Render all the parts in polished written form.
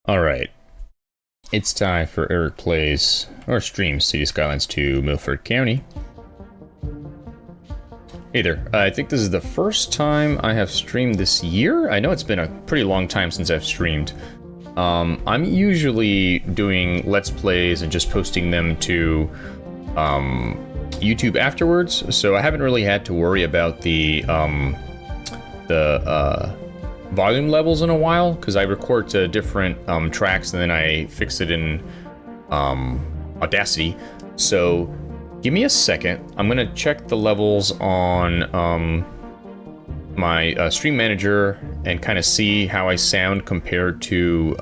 Alright, it's time for Eric Plays, or streams, City Skylines 2, Milford County. Hey there, I think this is the first time I have streamed this year. I know it's been a pretty long time since I've streamed. I'm usually doing Let's Plays and just posting them to YouTube afterwards, so I haven't really had to worry about the volume levels in a while, because I record to different tracks and then I fix it in Audacity. So give me a second. I'm gonna check the levels on my stream manager and kind of see how I sound compared to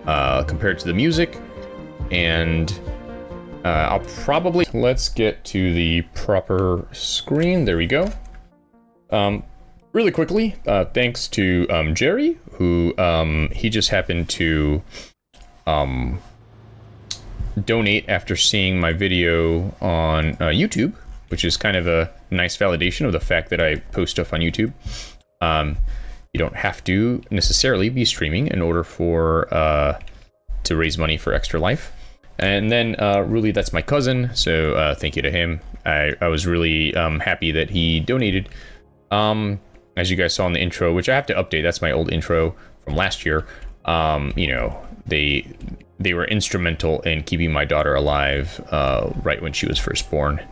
the music, and I'll probably let's get to the proper screen. There we go. Really quickly, thanks to Jerry, who he just happened to donate after seeing my video on YouTube, which is kind of a nice validation of the fact that I post stuff on YouTube. You don't have to necessarily be streaming in order for to raise money for Extra Life. And then really that's my cousin, so thank you to him. I was really happy that he donated. As you guys saw in the intro, which I have to update, that's my old intro from last year. You know, they were instrumental in keeping my daughter alive right when she was first born.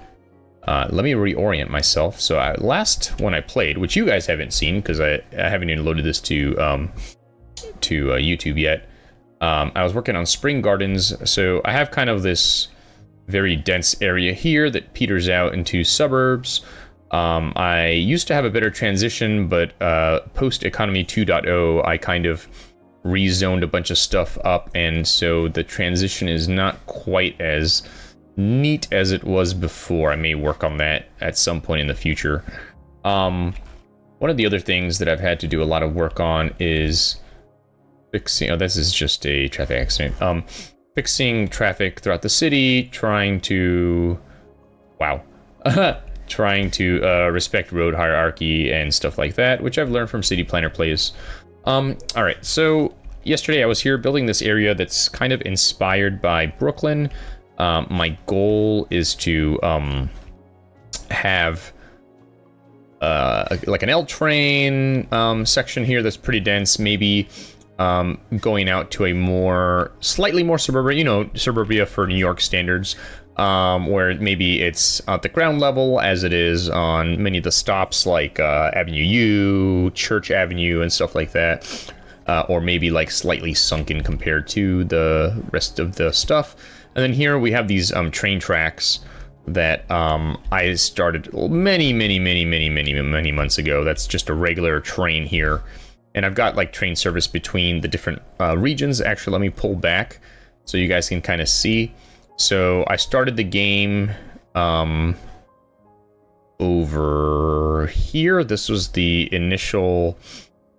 Let me reorient myself. So last one I played, which you guys haven't seen because I haven't even loaded this to YouTube yet. I was working on Spring Gardens, so I have kind of this very dense area here that peters out into suburbs. I used to have a better transition, but post Economy 2.0, I kind of rezoned a bunch of stuff up, and so the transition is not quite as neat as it was before. I may work on that at some point in the future. One of the other things that I've had to do a lot of work on is fixing... Oh, this is just a traffic accident. Fixing traffic throughout the city, trying to... Wow. Trying to respect road hierarchy and stuff like that, which I've learned from City Planner Plays. Alright, so yesterday I was here building this area that's kind of inspired by Brooklyn. My goal is to have like an L train section here that's pretty dense, maybe going out to a slightly more suburbia, you know, suburbia for New York standards. Where maybe it's at the ground level as it is on many of the stops like Avenue U, Church Avenue, and stuff like that. Or maybe like slightly sunken compared to the rest of the stuff. And then here we have these train tracks that I started many months ago. That's just a regular train here. And I've got like train service between the different regions. Actually, let me pull back so you guys can kind of see. So I started the game over here. This was the initial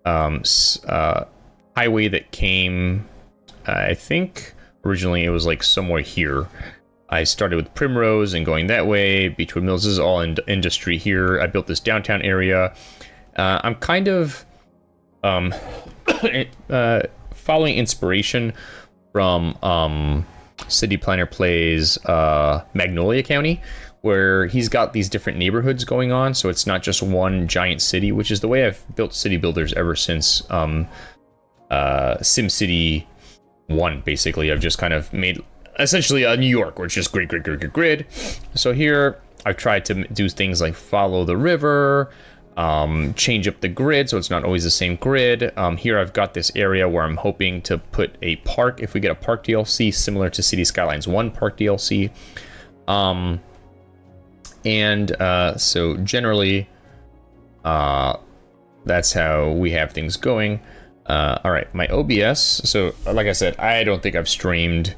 highway that came, I think originally it was like somewhere here. I started with Primrose and going that way. Beechwood Mills is all in industry here. I built this downtown area. I'm kind of following inspiration from City Planner Plays Magnolia County, where he's got these different neighborhoods going on, so it's not just one giant city, which is the way I've built city builders ever since SimCity 1, basically. I've just kind of made essentially a New York, where it's just grid. So here I've tried to do things like follow the river, change up the grid so it's not always the same grid. Here I've got this area where I'm hoping to put a park if we get a park DLC similar to City Skylines 1 park DLC. So generally that's how we have things going. Alright, my OBS, so like I said, I don't think I've streamed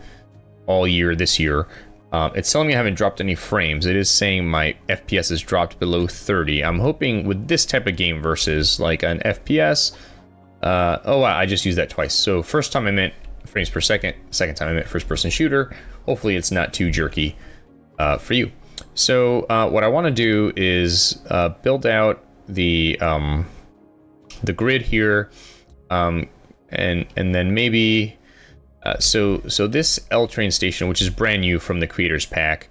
all year this year. It's telling me I haven't dropped any frames. It is saying my FPS has dropped below 30. I'm hoping with this type of game versus like an FPS. Oh wow, I just used that twice. So first time I meant frames per second. Second time I meant first person shooter. Hopefully it's not too jerky for you. So what I want to do is build out the grid here. and then maybe so this L train station, which is brand new from the creators pack,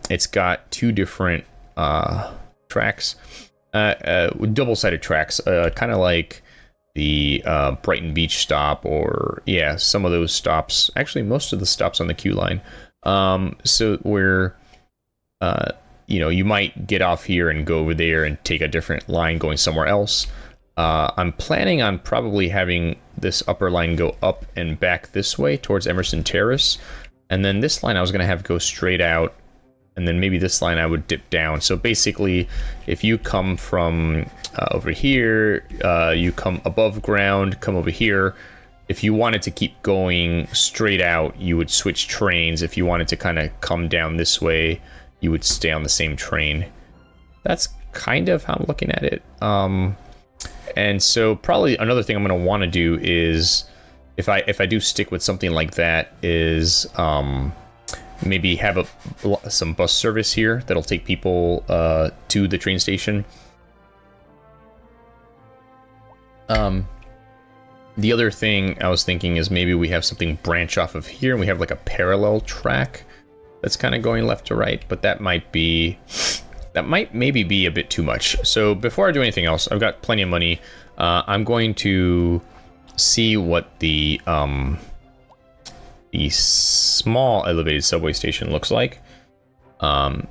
it's got 2 different tracks, double-sided tracks, kind of like the Brighton Beach stop, or yeah, some of those stops. Actually, most of the stops on the Q line. So where you know, you might get off here and go over there and take a different line going somewhere else. I'm planning on probably having this upper line go up and back this way towards Emerson Terrace, and then this line I was going to have go straight out, and then maybe this line I would dip down. So basically, if you come from over here, you come above ground, come over here. If you wanted to keep going straight out, you would switch trains. If you wanted to kind of come down this way, you would stay on the same train. That's kind of how I'm looking at it. And so probably another thing I'm going to want to do is, if I do stick with something like that, is maybe have some bus service here that'll take people to the train station. The other thing I was thinking is maybe we have something branch off of here, and we have like a parallel track that's kind of going left to right, but that might maybe be a bit too much. So before I do anything else, I've got plenty of money. I'm going to see what the small elevated subway station looks like. And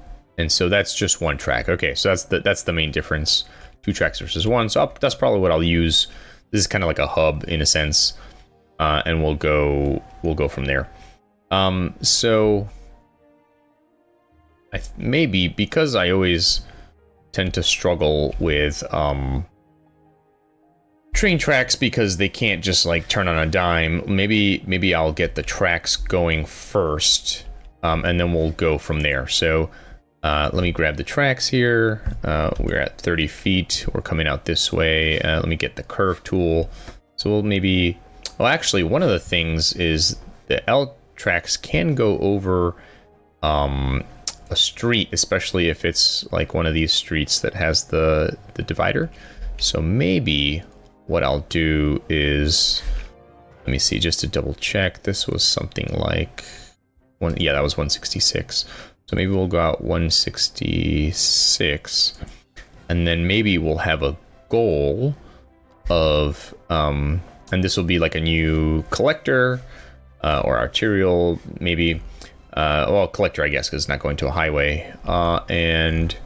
so that's just 1 track. Okay, so that's the main difference. 2 tracks versus 1. So that's probably what I'll use. This is kind of like a hub in a sense, and we'll go from there. So maybe because I always tend to struggle with train tracks because they can't just like turn on a dime. Maybe I'll get the tracks going first, and then we'll go from there. So let me grab the tracks here. We're at 30 feet. We're coming out this way. Let me get the curve tool. So we'll maybe... Well, actually, one of the things is the L tracks can go over a street, especially if it's like one of these streets that has the divider. So maybe what I'll do is... Let me see, just to double check. This was something like... Yeah, that was 166. So maybe we'll go out 166, and then maybe we'll have a goal of, and this will be like a new collector or arterial, maybe, well, collector, I guess, because it's not going to a highway. And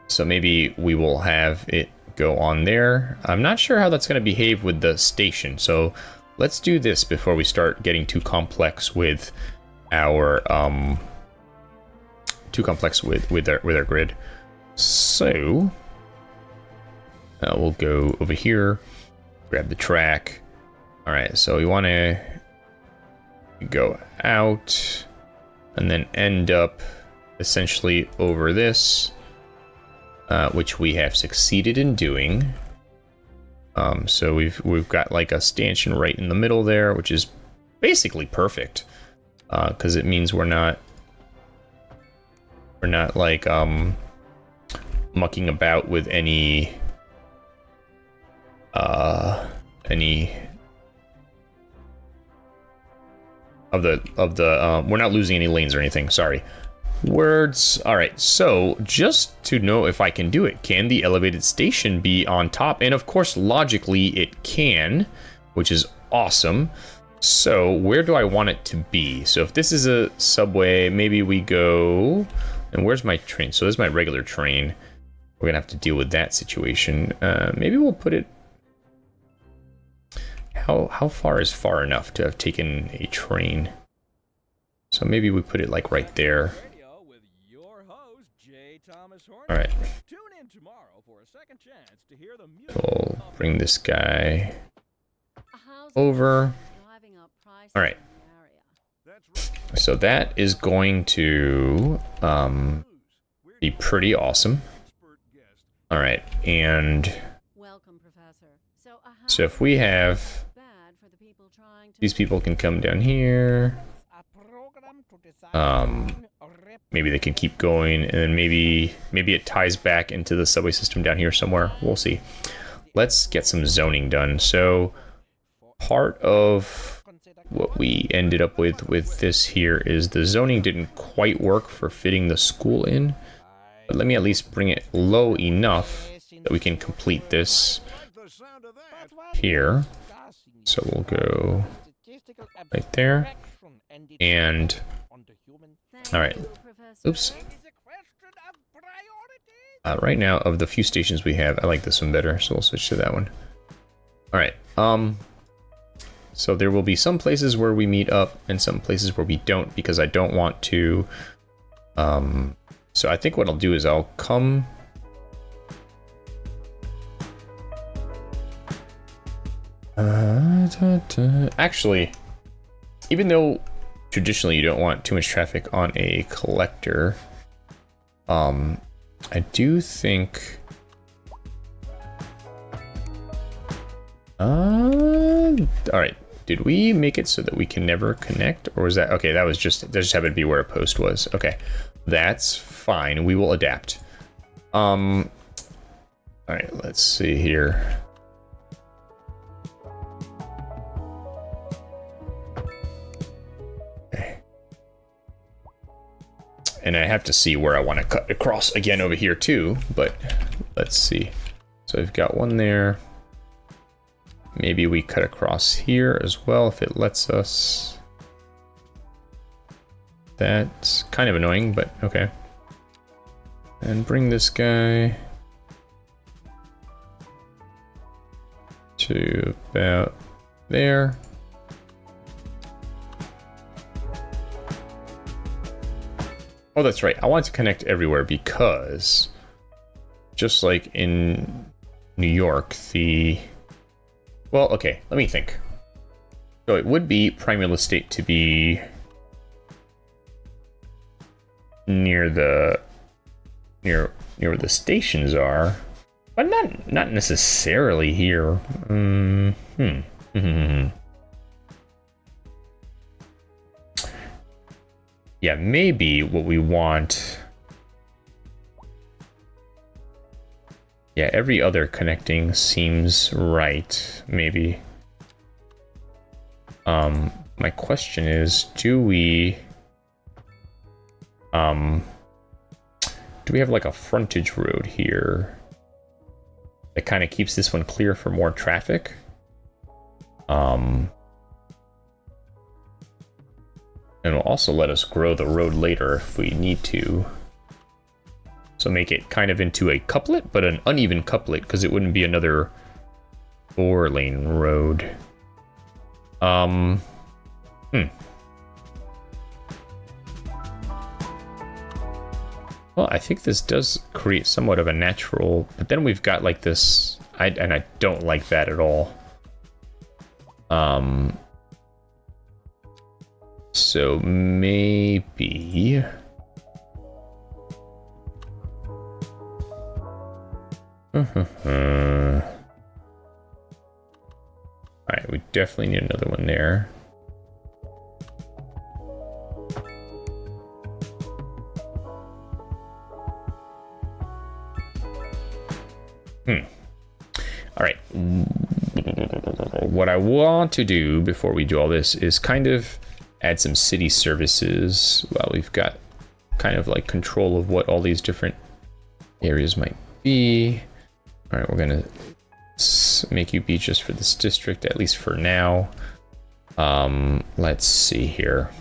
so maybe we will have it go on there. I'm not sure how that's going to behave with the station. So let's do this before we start getting too complex with our with our grid. So we'll go over here, grab the track. All right, so we want to go out and then end up essentially over this, which we have succeeded in doing. So we've got like a stanchion right in the middle there, which is basically perfect. Because it means we're not like mucking about with any of the we're not losing any lanes or anything. Sorry, words. All right, so just to know if I can do it, can the elevated station be on top? And of course, logically it can, which is awesome. So where do I want it to be? So if this is a subway, maybe we go... And where's my train? So this is my regular train. We're gonna have to deal with that situation. Maybe we'll put it... How far is far enough to have taken a train? So maybe we put it like right there. All right. We'll bring this guy over. All right, so that is going to be pretty awesome. All right, and So if we have... These people can come down here. Maybe they can keep going, and then maybe it ties back into the subway system down here somewhere. We'll see. Let's get some zoning done. So part of what we ended up with this here is the zoning didn't quite work for fitting the school in. But let me at least bring it low enough that we can complete this here. So we'll go right there. And all right. Oops. Right now, of the few stations we have, I like this one better, so we'll switch to that one. All right. So there will be some places where we meet up and some places where we don't, because I don't want to. So I think what I'll do is I'll come. Actually, even though traditionally you don't want too much traffic on a collector, I do think all right, did we make it so that we can never connect, or was that okay? That just happened to be where a post was. Okay, that's fine, we will adapt. All right, let's see here. And I have to see where I want to cut across again over here too, but let's see. So I've got one there. Maybe we cut across here as well if it lets us. That's kind of annoying, but okay. And bring this guy to about there. Oh, that's right. I want to connect everywhere because just like in New York, well, okay, let me think. So it would be prime real estate to be near where the stations are, but not necessarily here. Yeah, maybe what we want. Yeah, every other connecting seems right, maybe. My question is, do we have like a frontage road here that kind of keeps this one clear for more traffic? And will also let us grow the road later if we need to. So make it kind of into a couplet, but an uneven couplet, because it wouldn't be another 4-lane road. Well, I think this does create somewhat of a natural, but then we've got like this, and I don't like that at all. So maybe alright, we definitely need another one there. Alright. What I want to do before we do all this is kind of add some city services. Well, we've got kind of like control of what all these different areas might be. All right, we're gonna make you be just for this district, at least for now. Let's see here.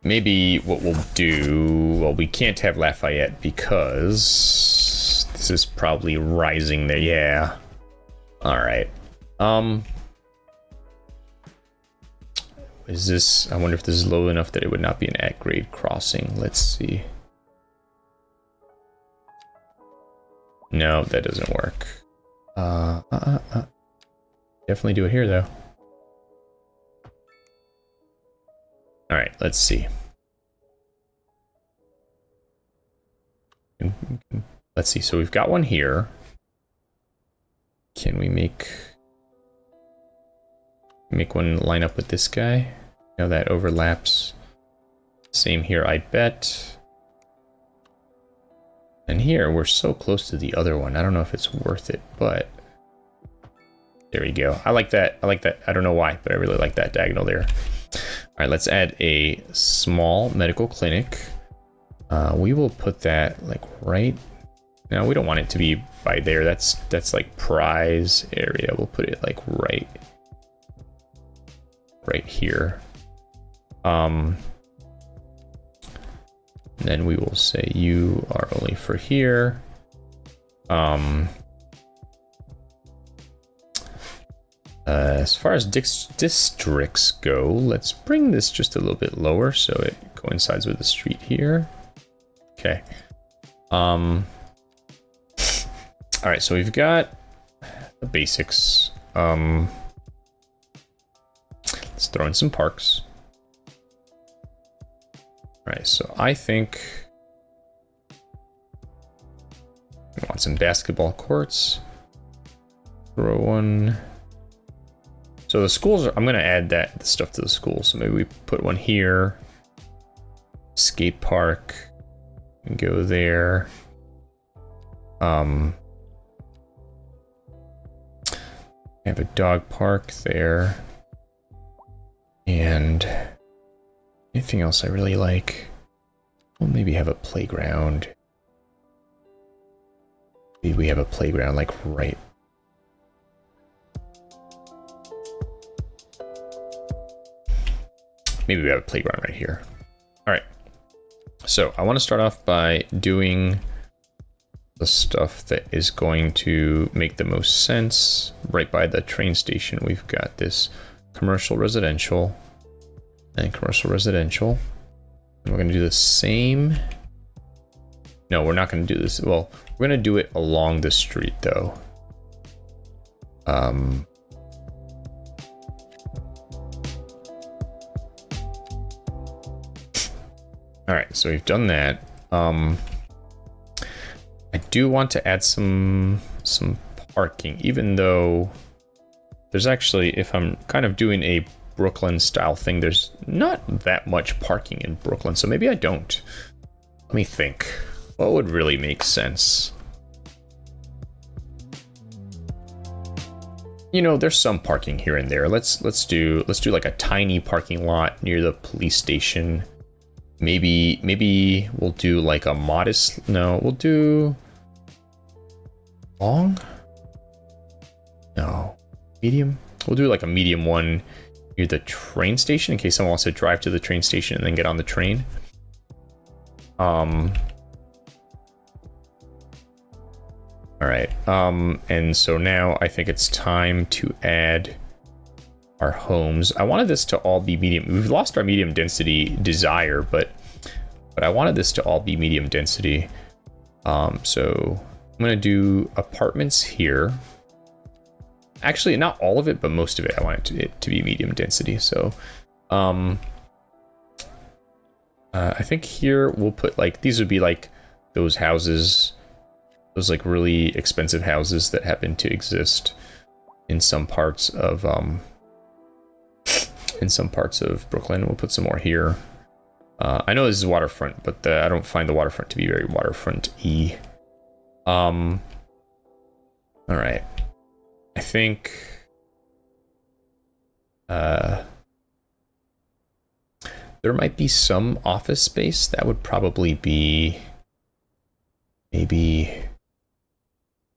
Maybe what we'll do, well, we can't have Lafayette because this is probably rising there. Yeah. All right. Is this, I wonder if this is low enough that it would not be an at-grade crossing. Let's see. No, that doesn't work. Definitely do it here, though. All right, let's see. Let let's see. So we've got one here. Can we make one line up with this guy? No, that overlaps. Same here, I bet. And here, we're so close to the other one. I don't know if it's worth it, but there we go. I like that. I like that. I don't know why, but I really like that diagonal there. All right, let's add a small medical clinic. We will put that like right. Now we don't want it to be by there. That's like prize area. We'll put it like right here. Then we will say you are only for here. As far as districts go, let's bring this just a little bit lower so it coincides with the street here. Okay. All right, so we've got the basics. Let's throw in some parks. All right, so I think we want some basketball courts. Throw one. So the schools are, I'm gonna add that stuff to the schools. So maybe we put one here. Skate park. And go there. I have a dog park there. And anything else I really like? We'll maybe have a playground. Maybe we have a playground like right. Maybe we have a playground right here. All right. So I want to start off by doing the stuff that is going to make the most sense. Right by the train station, we've got this commercial residential and commercial residential. And we're going to do the same. No, we're not going to do this. Well, we're going to do it along the street though. All right, so we've done that. I do want to add some parking, even though there's actually, if I'm kind of doing a Brooklyn style thing, there's not that much parking in Brooklyn, so maybe I don't. Let me think. What would really make sense? You know, there's some parking here and there. Let's do like a tiny parking lot near the police station. Maybe we'll do like a modest. No, we'll do long. No, medium. We'll do like a medium one near the train station in case someone wants to drive to the train station and then get on the train. All right. And so now I think it's time to add our homes. I wanted this to all be medium. We've lost our medium density desire, but I wanted this to all be medium density. So I'm gonna do apartments here. Actually, not all of it, but most of it. I want it to be medium density. So I think here we'll put like, these would be like those houses, those like really expensive houses that happen to exist in some parts of Brooklyn. We'll put some more here. I know this is waterfront, but I don't find the waterfront to be very waterfront-y. All right. I think there might be some office space. That would probably be maybe.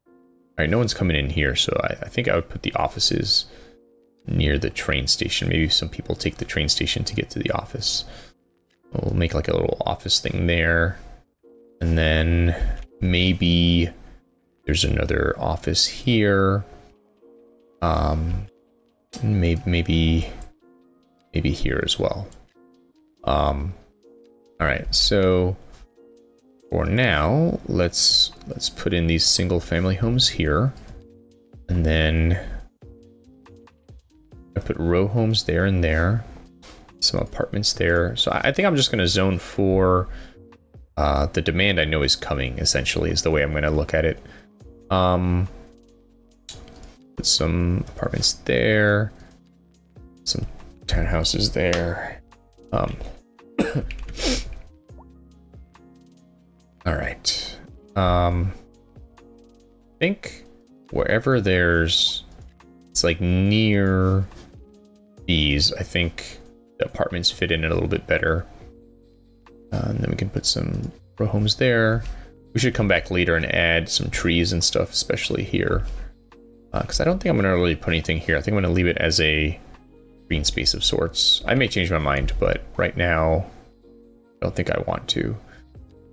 All right, no one's coming in here, so I think I would put the offices near the train station. Maybe some people take the train station to get to the office. We'll make like a little office thing there. And then maybe there's another office here. Maybe here as well. All right, so for now, let's put in these single family homes here. And then I put row homes there and there. Some apartments there. So I think I'm just going to zone for The demand I know is coming, essentially, is the way I'm going to look at it. Put some apartments there, some townhouses there. All right. I think wherever it's like near these, I think the apartments fit in a little bit better. And then we can put some row homes there. We should come back later and add some trees and stuff, especially here. Because I don't think I'm going to really put anything here. I think I'm going to leave it as a green space of sorts. I may change my mind, but right now, I don't think I want to.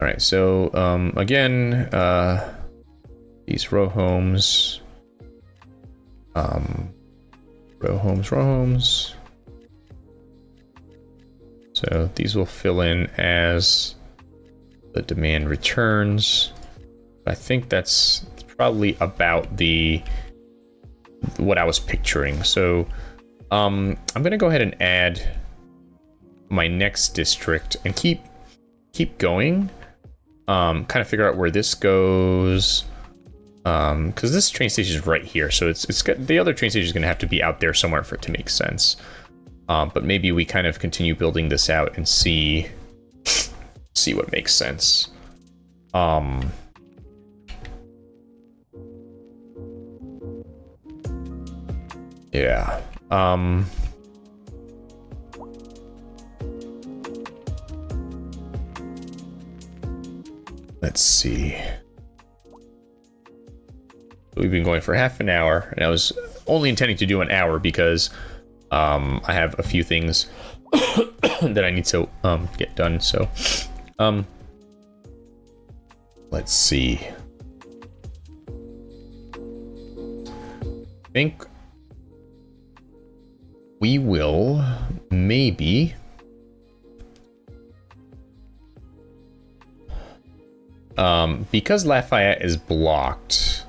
All right, so again, these row homes, row homes. So these will fill in as the demand returns. I think that's probably about what I was picturing. So I'm gonna go ahead and add my next district and keep going. Kind of figure out where this goes. Because this train station is right here, so it's got, the other train station is gonna have to be out there somewhere for it to make sense. But maybe we kind of continue building this out and see what makes sense. Yeah. Let's see. We've been going for half an hour, and I was only intending to do an hour because I have a few things that I need to get done. So, let's see. I think we will maybe because Lafayette is blocked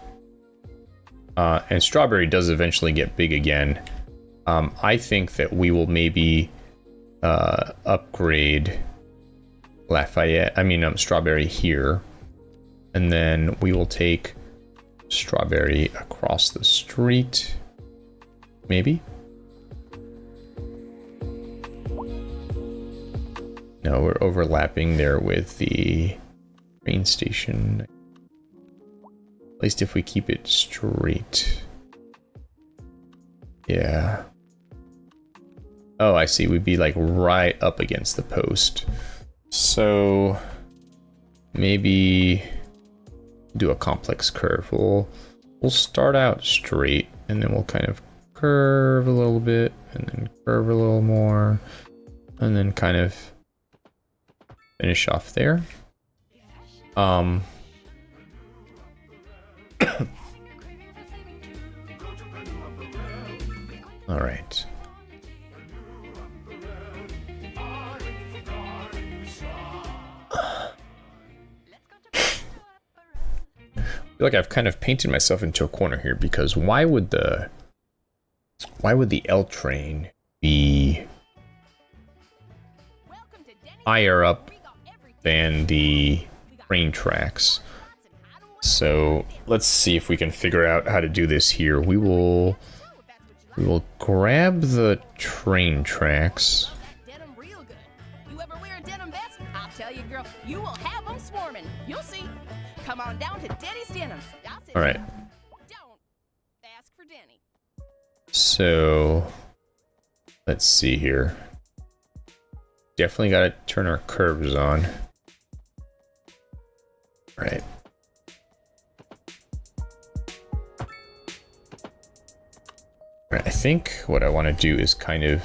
and Strawberry does eventually get big again. I think that we will maybe upgrade Strawberry here, and then we will take Strawberry across the street, maybe. No, we're overlapping there with the train station. At least if we keep it straight. Yeah. Oh, I see. We'd be like right up against the post. So maybe do a complex curve. We'll start out straight and then we'll kind of curve a little bit and then curve a little more and then kind of finish off there. All right. I feel like I've kind of painted myself into a corner here because why would the L train be higher up than the train tracks? So let's see if we can figure out how to do this here. We will grab the train tracks. You will have them swarming. You'll see. Come on down to Denny's Denims. All right. Don't ask for Denny. So let's see here. Definitely got to turn our curves on. All right. All right. I think what I want to do is kind of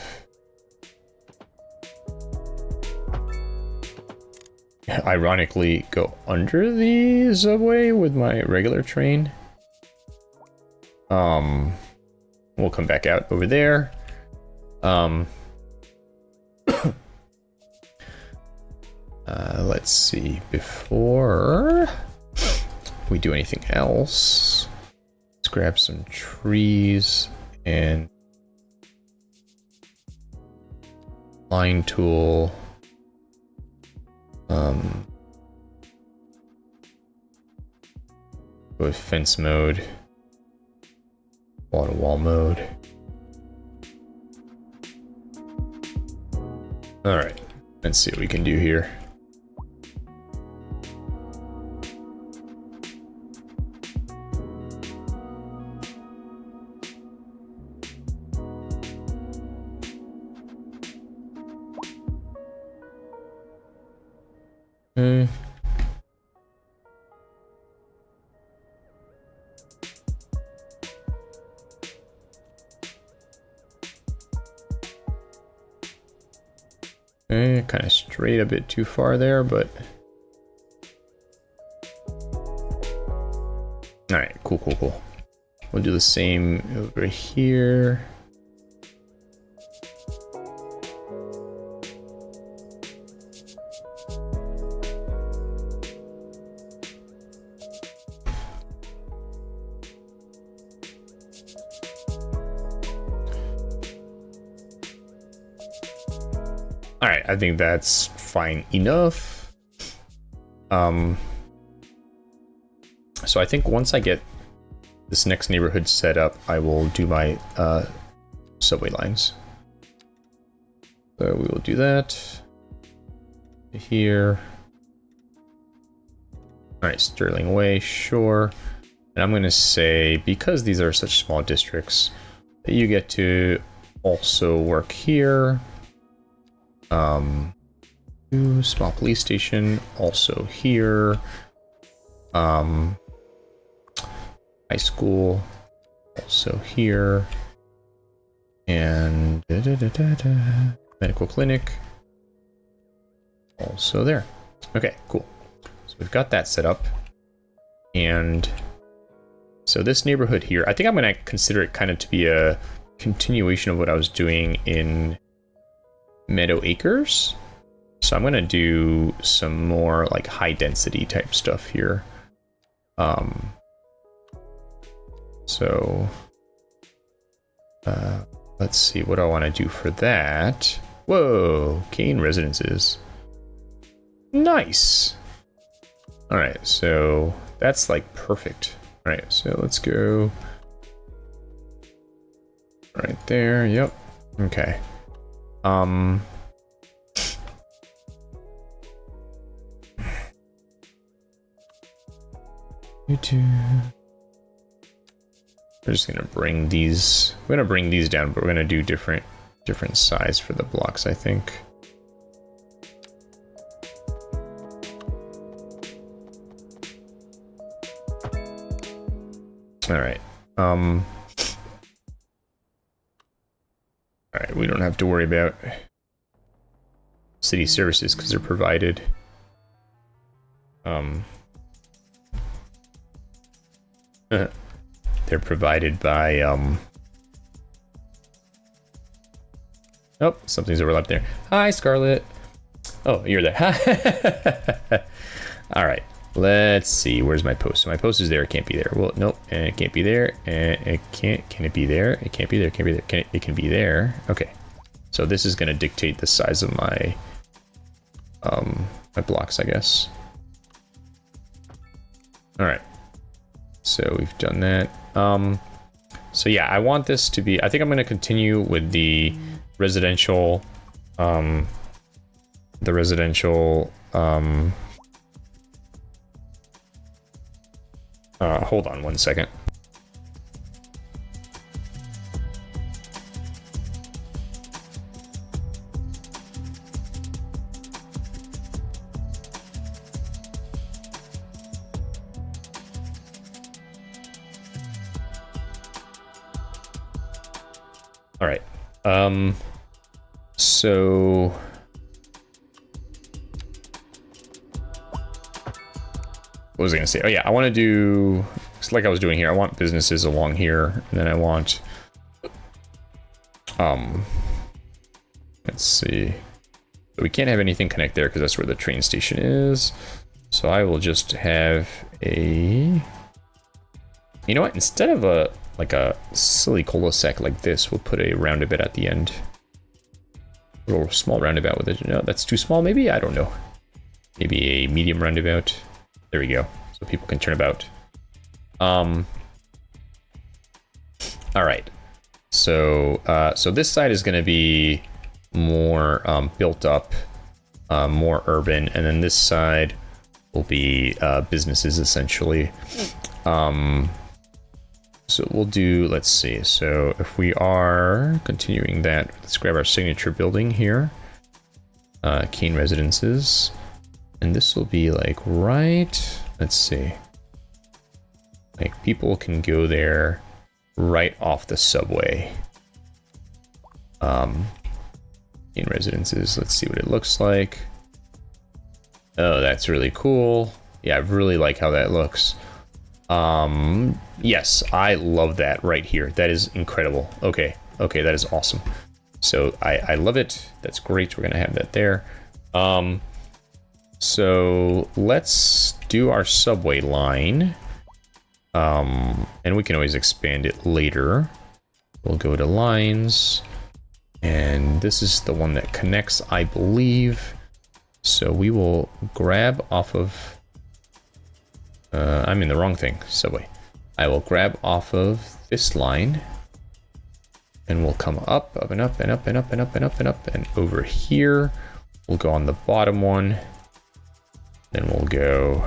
ironically go under the subway with my regular train. We'll come back out over there. Let's see, before we do anything else, let's grab some trees and line tool. Go with fence mode. Wall to wall mode. Alright, let's see what we can do here. Kind of straight a bit too far there, but all right, cool. We'll do the same over here. All right, I think that's fine enough. So I think once I get this next neighborhood set up, I will do my subway lines. So we will do that here. All right, Sterling Way, sure. And I'm gonna say, because these are such small districts, that you get to also work here. Small police station also here. High school also here. And medical clinic also there. Okay, cool. So we've got that set up. And so this neighborhood here, I think I'm going to consider it kind of to be a continuation of what I was doing in Meadow Acres. So I'm going to do some more like high density type stuff here. Let's see what I want to do for that. Whoa, Kane Residences. Nice. All right, so that's like perfect. All right, so let's go right there. Yep. Okay. YouTube. We're just gonna bring these. We're gonna bring these down, but we're gonna do different size for the blocks, I think. All right. All right. We don't have to worry about city services because they're provided. They're provided by oh, something's overlapped there. Hi, Scarlett. Oh, you're there. All right, let's see. Where's my post? So my post is there. It can't be there. Well, nope, and it can't be there. And it can't. Can it be there? It can't be there. It can't be there. It can be there. Okay. So this is going to dictate the size of my my blocks, I guess. All right. So we've done that. So yeah, I want this to be, I think I'm going to continue with the residential, hold on one second. All right. So what was I gonna say? Oh yeah, I want to do like I was doing here. I want businesses along here, and then I want let's see. So we can't have anything connect there because that's where the train station is. So I will just have a, you know what? Instead of a like a silly cul-de-sac like this, we'll put a roundabout at the end. A little small roundabout with it. No, that's too small, maybe? I don't know. Maybe a medium roundabout. There we go. So people can turn about. All right. So so this side is going to be more built up, more urban, and then this side will be businesses essentially. So we'll do, let's see. So if we are continuing that, let's grab our signature building here. Keen Residences. And this will be like right, let's see. Like people can go there right off the subway. Keen Residences, let's see what it looks like. Oh, that's really cool. Yeah, I really like how that looks. Yes, I love that right here. That is incredible. Okay, that is awesome. So I love it. That's great. We're gonna have that there. So let's do our subway line. And we can always expand it later. We'll go to lines, and this is the one that connects, I believe. So we will grab off of, I'm in the wrong thing, subway. I will grab off of this line, and we'll come up and up and up and up and up and up and up, and over here. We'll go on the bottom one. Then we'll go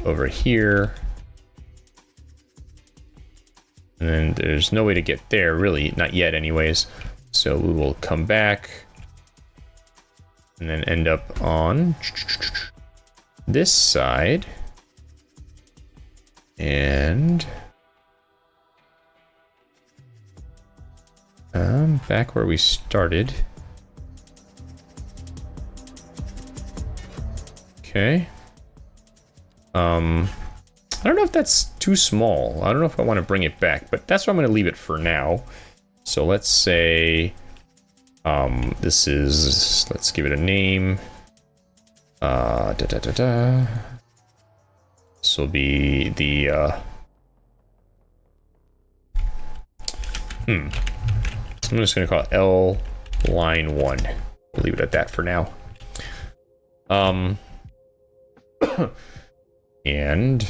over here. And then there's no way to get there, really, not yet anyways. So we will come back and then end up on this side. And back where we started. Okay. I don't know if that's too small. I don't know if I want to bring it back, but that's where I'm going to leave it for now. So let's say this is, let's give it a name. This will be the I'm just going to call it L line 1. We'll leave it at that for now. And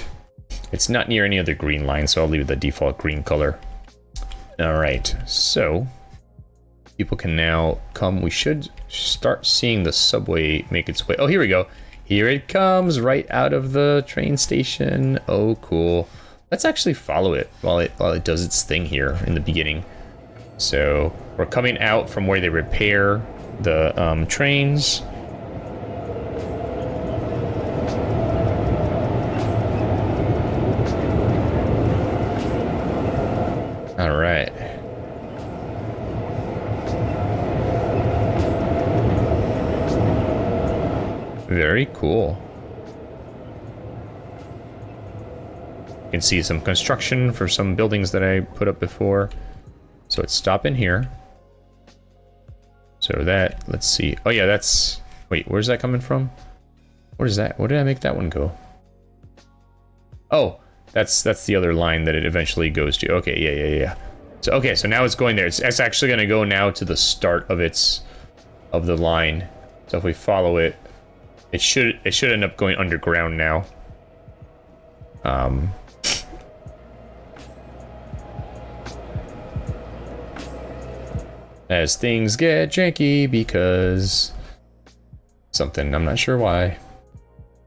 it's not near any other green line, so I'll leave it the default green color. All right, so people can now come. We should start seeing the subway make its way. Oh, here we go. Here it comes right out of the train station. Oh, cool. Let's actually follow it while it does its thing here in the beginning. So we're coming out from where they repair the trains. All right. Very cool. You can see some construction for some buildings that I put up before. So let's stop in here. So that, let's see. Oh yeah, that's, wait, where's that coming from? What is that? Where did I make that one go? Oh, that's the other line that it eventually goes to. Okay, yeah. So okay, so now it's going there. It's actually going to go now to the start of the line. So if we follow it, it should end up going underground now. As things get janky because something, I'm not sure why.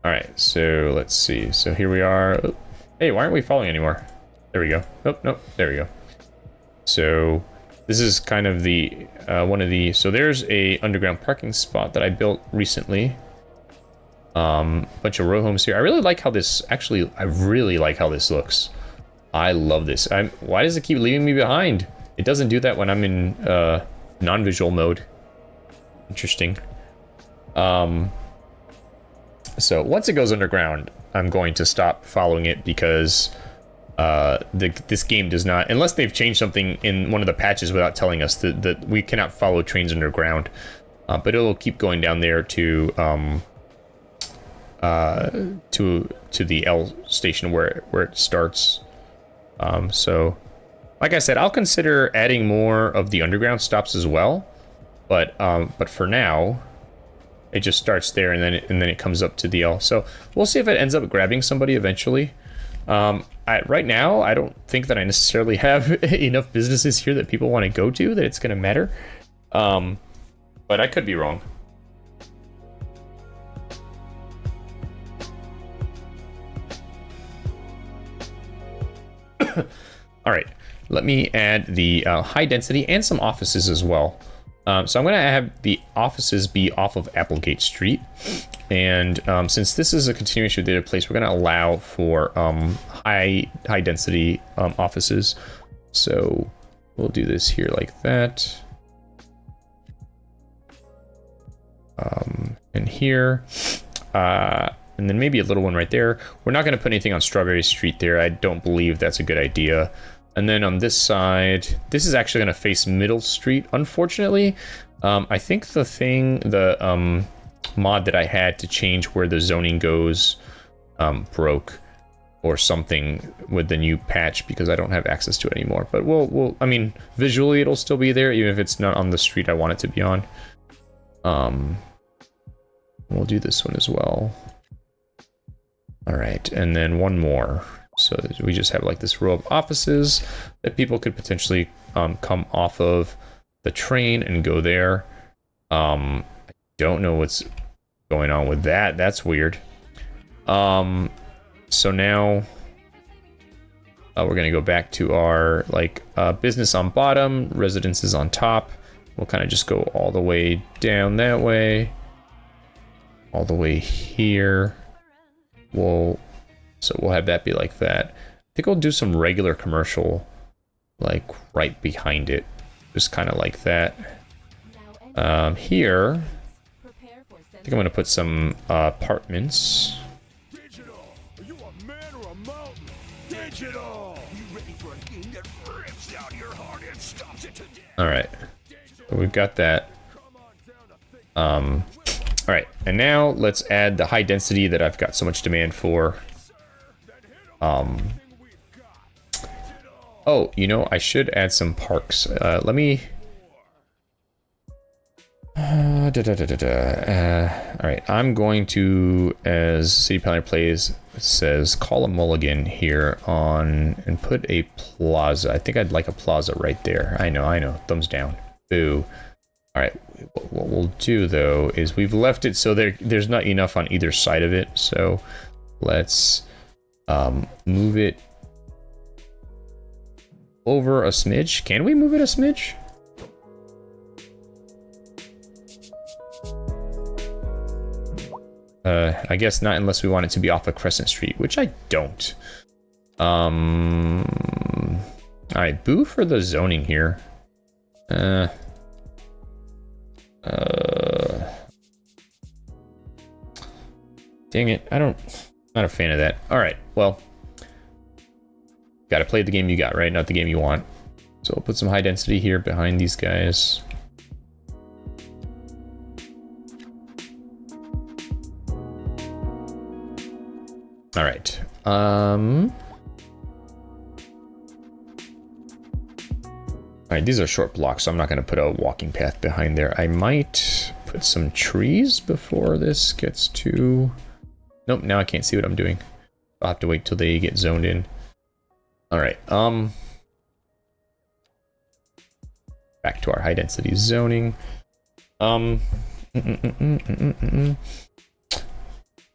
All right, so let's see. So here we are. Oh, hey, why aren't we following anymore? There we go. Oh, nope, there we go. So this is kind of the one of the, so there's a underground parking spot that I built recently. Bunch of row homes here. I really like how this, actually, I really like how this looks. I love this. Why does it keep leaving me behind? It doesn't do that when I'm in non-visual mode. Interesting. So once it goes underground, I'm going to stop following it because this game does not, unless they've changed something in one of the patches without telling us that we cannot follow trains underground. But it'll keep going down there to the L station where it starts. So like I said, I'll consider adding more of the underground stops as well, but for now, It just starts there, and then it comes up to the L. So we'll see if it ends up grabbing somebody eventually. Right now, I don't think that I necessarily have enough businesses here that people want to go to that it's going to matter. But I could be wrong. All right, let me add the high density and some offices as well. So I'm going to have the offices be off of Applegate Street. And since this is a continuation of the other place, we're going to allow for high density offices. So we'll do this here like that. And here. And then maybe a little one right there. We're not going to put anything on Strawberry Street there. I don't believe that's a good idea. And then on this side, this is actually going to face Middle Street, unfortunately. I think the mod that I had to change where the zoning goes broke or something with the new patch because I don't have access to it anymore. But I mean, visually it'll still be there, even if it's not on the street I want it to be on. We'll do this one as well. All right, and then one more. So we just have like this row of offices that people could potentially come off of the train and go there. I don't know what's going on with that. That's weird. So now we're gonna go back to our business on bottom, residences on top. We'll kind of just go all the way down that way, all the way here. So we'll have that be like that. I think we'll do some regular commercial, like right behind it, just kind of like that. Here, I think I'm gonna put some apartments. Digital, are you a man or a mountain? Digital, you ready for a game that rips out your heart and stops it to death? All right, so we've got that. All right, and now let's add the high density that I've got so much demand for. Oh, you know, I should add some parks. Let me. All right, I'm going to, as City Planner Plays says, call a mulligan here on and put a plaza. I think I'd like a plaza right there. I know. Thumbs down. Boo. All right, what we'll do though is we've left it so there's not enough on either side of it. So let's move it over a smidge. Can we move it a smidge? I guess not unless we want it to be off of Crescent Street, which I don't. All right, boo for the zoning here. Dang it, not a fan of that. All right, well, gotta play the game you got, right? Not the game you want. So we'll put some high density here behind these guys. All right. All right, these are short blocks, so I'm not going to put a walking path behind there. I might put some trees before this gets to... Nope, now I can't see what I'm doing. I'll have to wait till they get zoned in. All right, back to our high density zoning.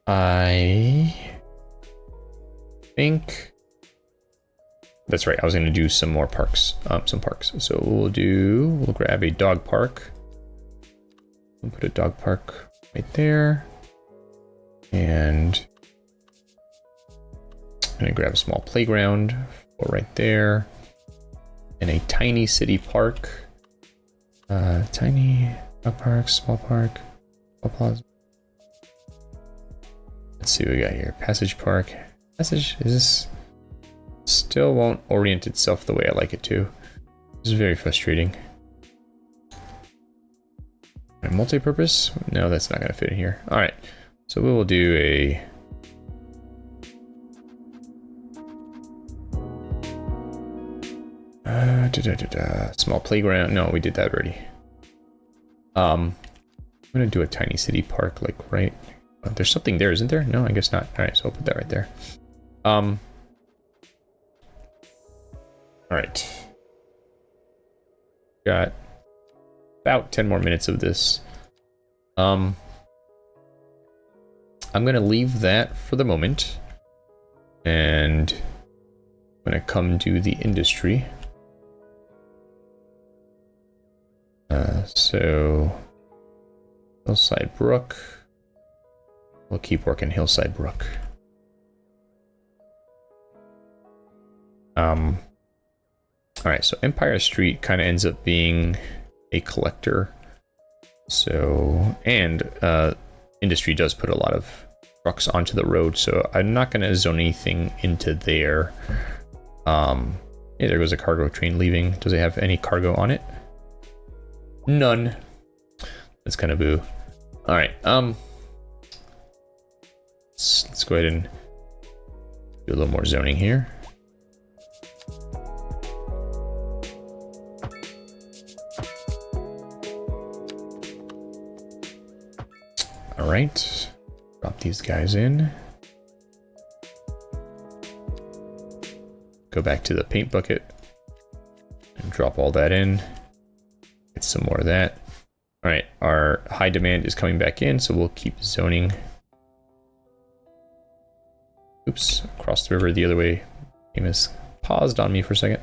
I think that's right. I was going to do some more parks, So we'll grab a dog park. We'll put a dog park right there. And I'm going to grab a small playground for right there. And a tiny city park. Tiny dog park, small plaza. Let's see what we got here. Passage Park. Passage, is this... Still won't orient itself the way I like it to. This is very frustrating. Multi-purpose? No, that's not going to fit in here. All right, so we will do a... Small playground. No, we did that already. I'm gonna do a tiny city park, like right. There's something there, isn't there? No, I guess not. All right, so I'll put that right there. All right. Got about 10 more minutes of this. I'm gonna leave that for the moment, and I'm gonna come to the industry. So Hillside Brook. We'll keep working Hillside Brook. All right, so Empire Street kind of ends up being a collector. So, and industry does put a lot of trucks onto the road, so I'm not going to zone anything into there. Yeah, there goes a cargo train leaving. Does it have any cargo on it? None. That's kind of boo. All right, let's go ahead and do a little more zoning here. All right, drop these guys in. Go back to the paint bucket and drop all that in. Get some more of that. All right, our high demand is coming back in, so we'll keep zoning. Oops, across the river the other way. Game has paused on me for a second.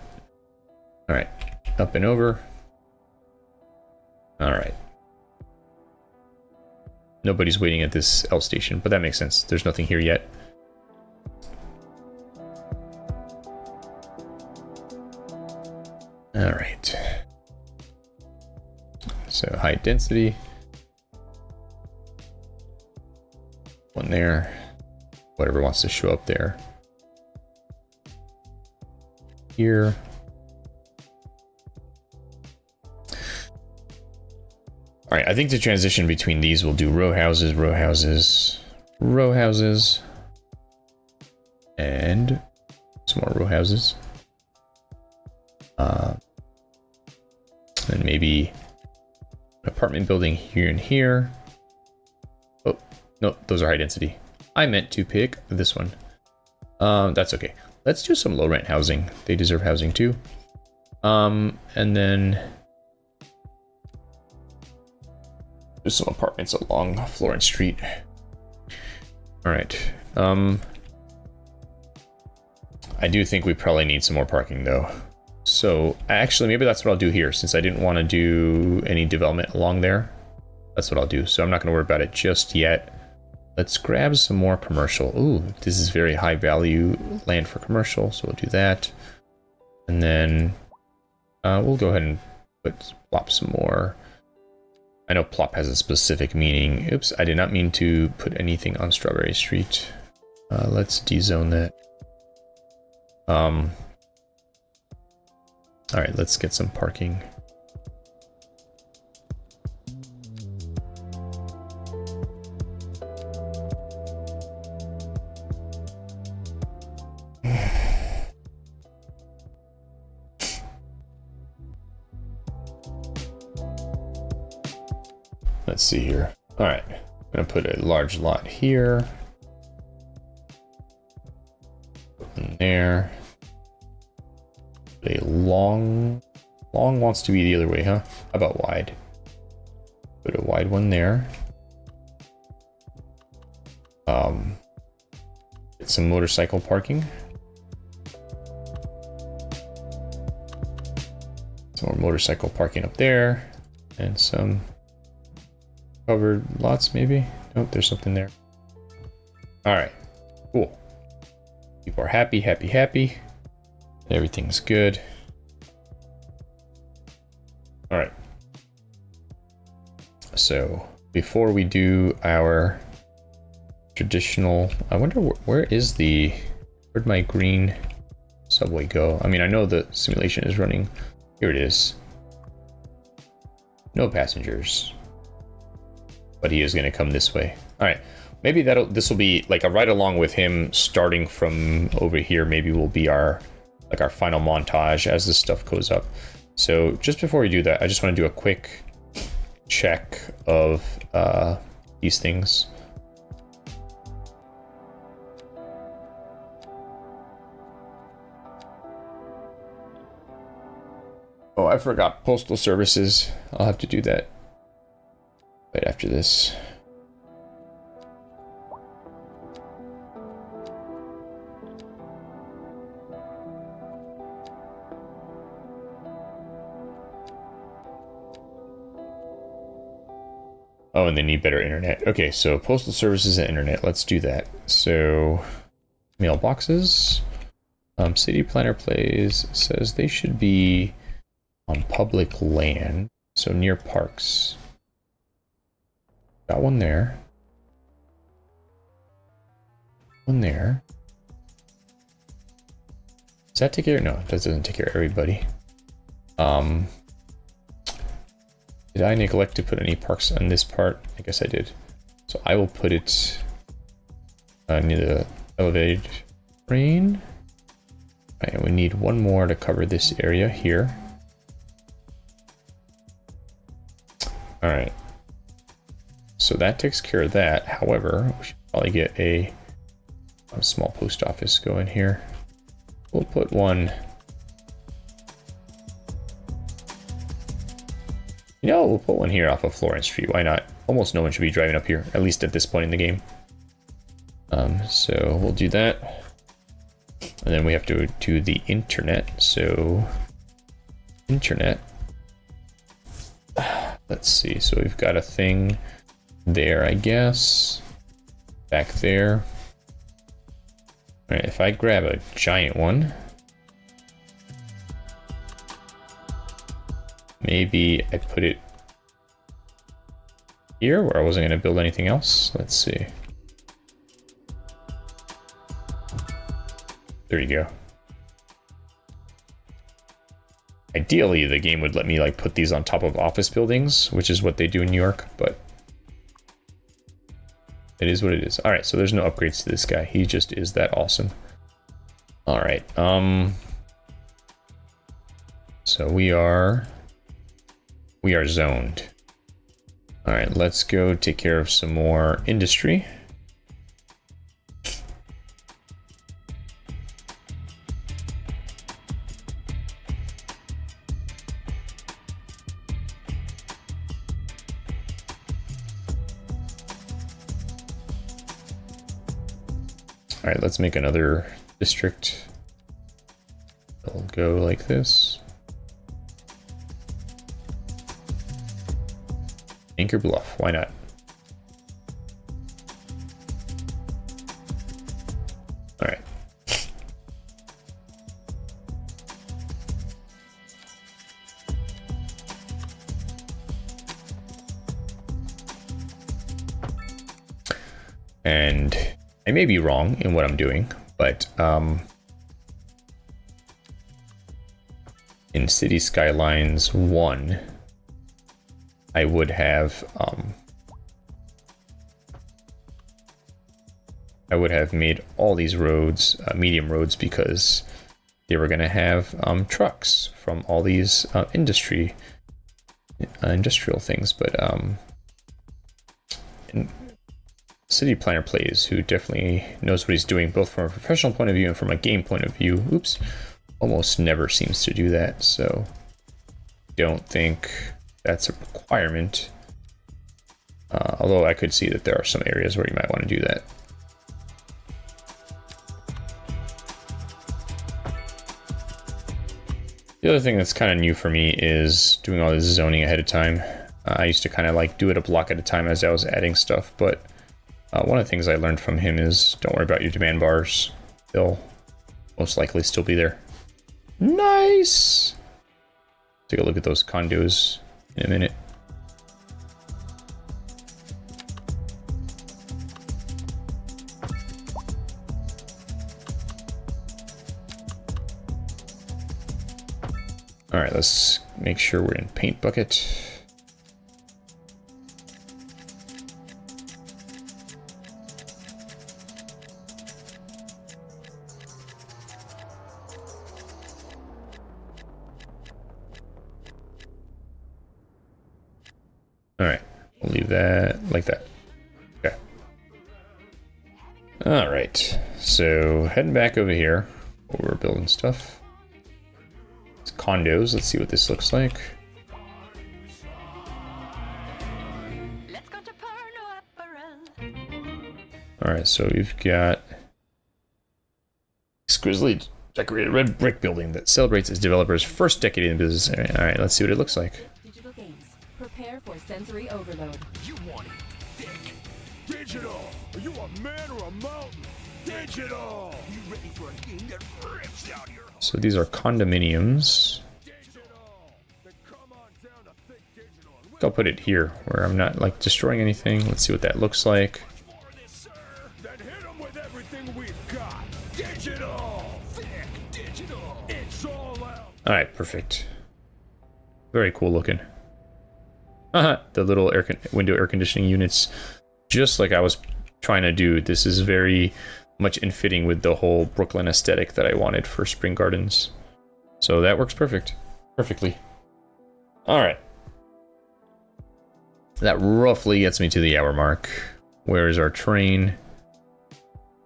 All right, up and over. All right. Nobody's waiting at this L station, but that makes sense. There's nothing here yet. All right. So high density. One there. Whatever wants to show up there. Here. All right, I think the transition between these will do row houses, row houses, row houses, and some more row houses. And maybe an apartment building here and here. Oh, no, those are high density. I meant to pick this one. That's okay. Let's do some low rent housing. They deserve housing too. And then there's some apartments along Florence Street. All right. I do think we probably need some more parking though. So actually, maybe that's what I'll do here, since I didn't want to do any development along there. That's what I'll do. So I'm not going to worry about it just yet. Let's grab some more commercial. Ooh, this is very high value land for commercial, so we'll do that. And then we'll go ahead and plop some more. I know plop has a specific meaning. Oops, I did not mean to put anything on Strawberry Street. Let's dezone that. All right, let's get some parking. Let's see here. All right, I'm gonna put a large lot here. Put there. A long wants to be the other way, huh? How about wide? Put a wide one there. Get some motorcycle parking. Some more motorcycle parking up there, and some covered lots maybe. Nope, there's something there. All right, cool. People are happy, happy, happy. Everything's good. All right. So before we do our traditional, I wonder where'd my green subway go? I mean, I know the simulation is running. Here it is. No passengers. But he is going to come this way. All right. Maybe this will be like a ride along with him starting from over here. Maybe will be our final montage as this stuff goes up. So just before we do that, I just want to do a quick check of these things. Oh, I forgot postal services. I'll have to do that right after this. Oh, and they need better internet. Okay, so postal services and internet. Let's do that. So, mailboxes. City Planner Plays says they should be on public land, so near parks. Got one there. One there. Does that take care? No, that doesn't take care of everybody. Did I neglect to put any parks on this part? I guess I did. So I will put it near the elevated train. Alright, we need one more to cover this area here. Alright. So that takes care of that. However, we should probably get a small post office going here. We'll put one. You know, we'll put one here off of Florence Street. Why not? Almost no one should be driving up here, at least at this point in the game. So we'll do that. And then we have to do the internet. So, internet. Let's see. So we've got a thing there, I guess. Back there. All right, if I grab a giant one. Maybe I put it here where I wasn't going to build anything else. Let's see. There you go. Ideally, the game would let me like put these on top of office buildings, which is what they do in New York, but it is what it is. All right, so there's no upgrades to this guy. He just is that awesome. All right. So we are zoned. All right, let's go take care of some more industry. All right, let's make another district. It'll go like this. Anchor Bluff, why not? All right. And I may be wrong in what I'm doing, but in City Skylines 1, I would have made all these roads medium roads because they were going to have trucks from all these industrial things. But City Planner Plays, who definitely knows what he's doing, both from a professional point of view and from a game point of view, oops, almost never seems to do that. So don't think that's a requirement. Although I could see that there are some areas where you might want to do that. The other thing that's kind of new for me is doing all this zoning ahead of time. I used to kind of like do it a block at a time as I was adding stuff, but one of the things I learned from him is don't worry about your demand bars. They'll most likely still be there. Nice! Take a look at those condos in a minute. All right, let's make sure we're in paint bucket. Alright, we'll leave that like that. Okay. Alright, so heading back over here where we're building stuff. It's condos, let's see what this looks like. Let's go to Porno Apparel. Alright, so we've got exquisitely decorated red brick building that celebrates its developer's first decade in business. Alright, let's see what it looks like. Digital games. Prepare for sensory overload. You want it thick. Digital. Are you a man or a mountain? Digital. You ready for a game that rips out your heart? So these are condominiums. Digital. Then come on down to thick digital. And I'll put it here where I'm not like destroying anything. Let's see what that looks like. more of this, sir. Then hit 'em with everything we've got. Digital. Thick digital. It's all out. Alright, perfect. Very cool looking. The little window air conditioning units, just like I was trying to do. This is very much in fitting with the whole Brooklyn aesthetic that I wanted for Spring Gardens. So that works perfectly. Alright. That roughly gets me to the hour mark. Where is our train?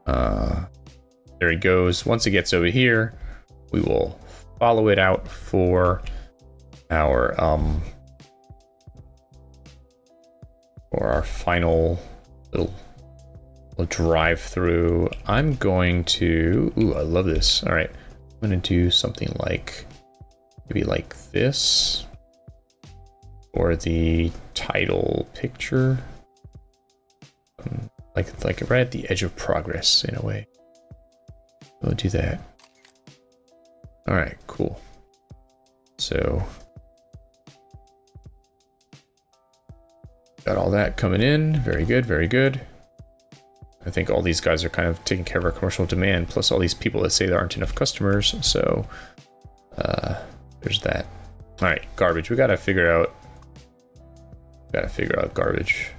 There he goes. Once it gets over here, we will follow it out for our final little drive through. I'm going to, ooh, I love this. All right, I'm going to do something like maybe like this for the title picture, like right at the edge of progress in a way. We'll do that. All right, cool. So got all that coming in. Very good, very good. I think all these guys are kind of taking care of our commercial demand, plus all these people that say there aren't enough customers. So there's that. All right, garbage. We gotta figure out garbage,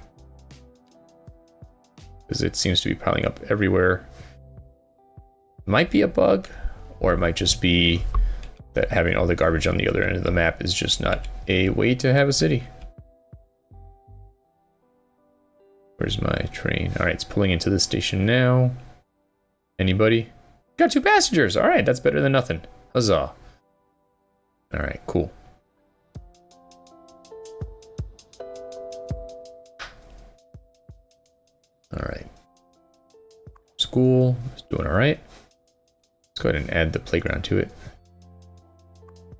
because it seems to be piling up everywhere. Might be a bug, or it might just be that having all the garbage on the other end of the map is just not a way to have a city. Where's my train? All right, it's pulling into the station now. Anybody? Got 2 passengers. All right, that's better than nothing. Huzzah. All right, cool. All right. School is doing all right. Let's go ahead and add the playground to it.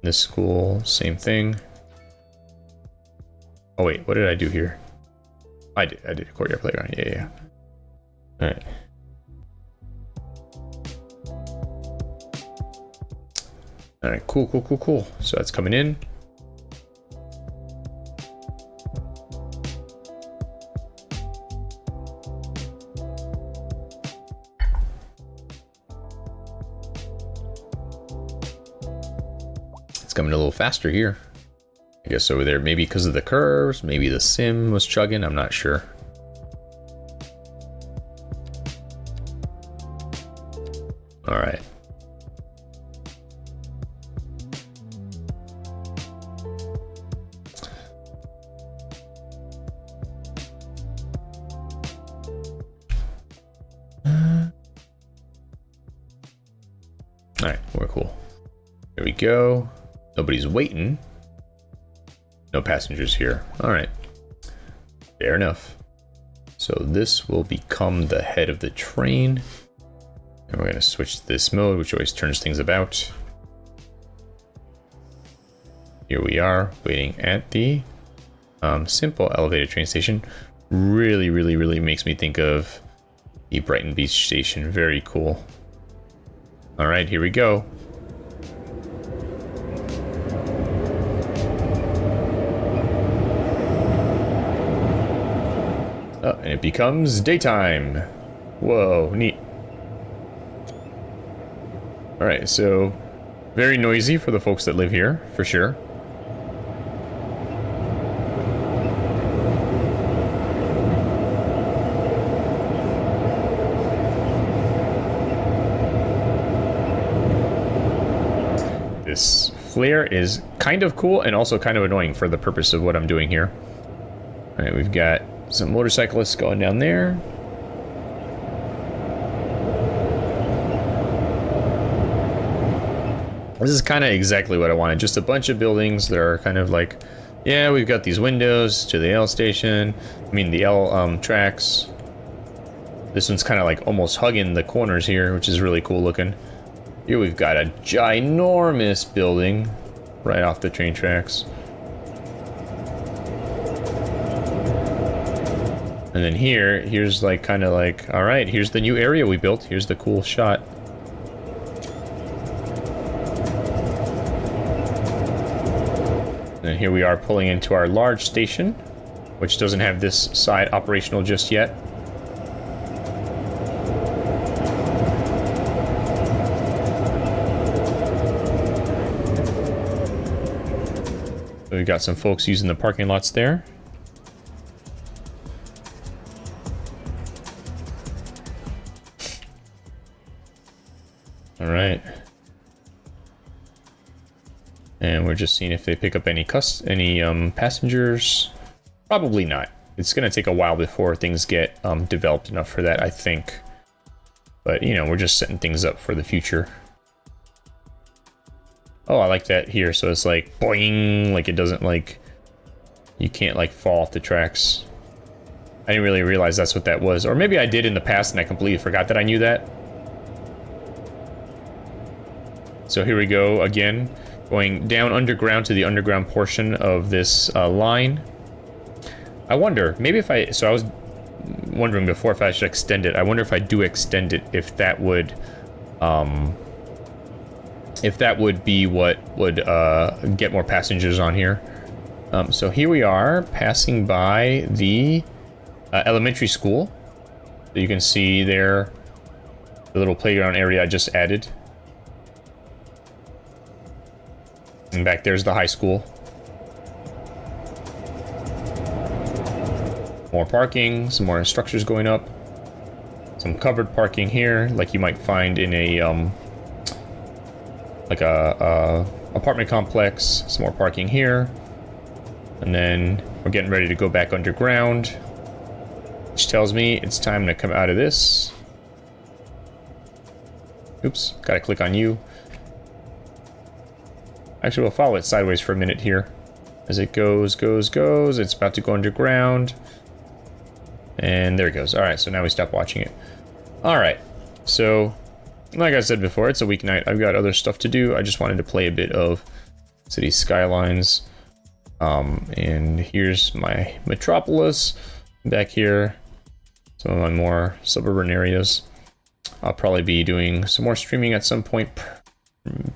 This school, same thing. Oh wait, what did I do here? I did a courtyard playground. Yeah. All right. All right, cool. So that's coming in. It's coming a little faster here. I guess over there, maybe because of the curves, maybe the sim was chugging, I'm not sure. All right. All right, we're cool. Here we go. Nobody's waiting. No passengers here. All right. Fair enough. So this will become the head of the train. And we're going to switch to this mode, which always turns things about. Here we are, waiting at the simple elevated train station. Really makes me think of the Brighton Beach station. Very cool. All right, here we go. Oh, and it becomes daytime. Whoa, neat. All right, so very noisy for the folks that live here, for sure. This flare is kind of cool and also kind of annoying for the purpose of what I'm doing here. All right, we've got some motorcyclists going down there. This is kind of exactly what I wanted. Just a bunch of buildings that are kind of like, yeah, we've got these windows to the L station. I mean, the L tracks. This one's kind of like almost hugging the corners here, which is really cool looking. Here we've got a ginormous building right off the train tracks. And then here's like kind of like, all right, here's the new area we built. Here's the cool shot. And here we are pulling into our large station, which doesn't have this side operational just yet. So we've got some folks using the parking lots there. All right. And we're just seeing if they pick up any passengers. Probably not. It's going to take a while before things get developed enough for that, I think. But, you know, we're just setting things up for the future. Oh, I like that here. So it's like, boing, like it doesn't like, you can't like fall off the tracks. I didn't really realize that's what that was. Or maybe I did in the past and I completely forgot that I knew that. So here we go again. Going down underground to the underground portion of this line. I wonder, maybe if I was wondering before if I should extend it. I wonder if I do extend it, if that would be what would get more passengers on here. So here we are passing by the elementary school. So you can see there the little playground area I just added. And back there's the high school. More parking, some more structures going up. Some covered parking here, like you might find in a apartment complex. Some more parking here. And then we're getting ready to go back underground, which tells me it's time to come out of this. Oops, gotta click on you. Actually, we'll follow it sideways for a minute here. As it goes. It's about to go underground. And there it goes. Alright, so now we stop watching it. Alright, so like I said before, it's a weeknight. I've got other stuff to do. I just wanted to play a bit of City Skylines. And here's my metropolis. Back here, some of my more suburban areas. I'll probably be doing some more streaming at some point.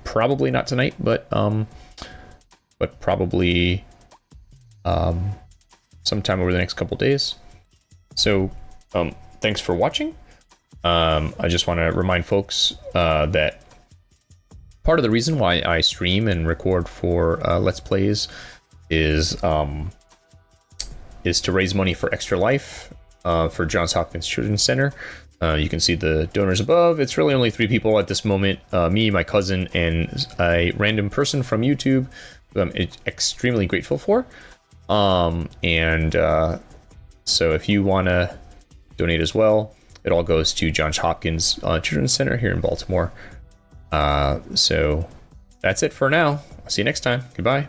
Probably not tonight, but probably sometime over the next couple days. So thanks for watching. I just want to remind folks that part of the reason why I stream and record for Let's Plays is to raise money for Extra Life for Johns Hopkins Children's Center. You can see the donors above. It's really only 3 people at this moment. Me, my cousin, and a random person from YouTube who I'm extremely grateful for. So if you want to donate as well, it all goes to Johns Hopkins Children's Center here in Baltimore. So that's it for now. I'll see you next time. Goodbye.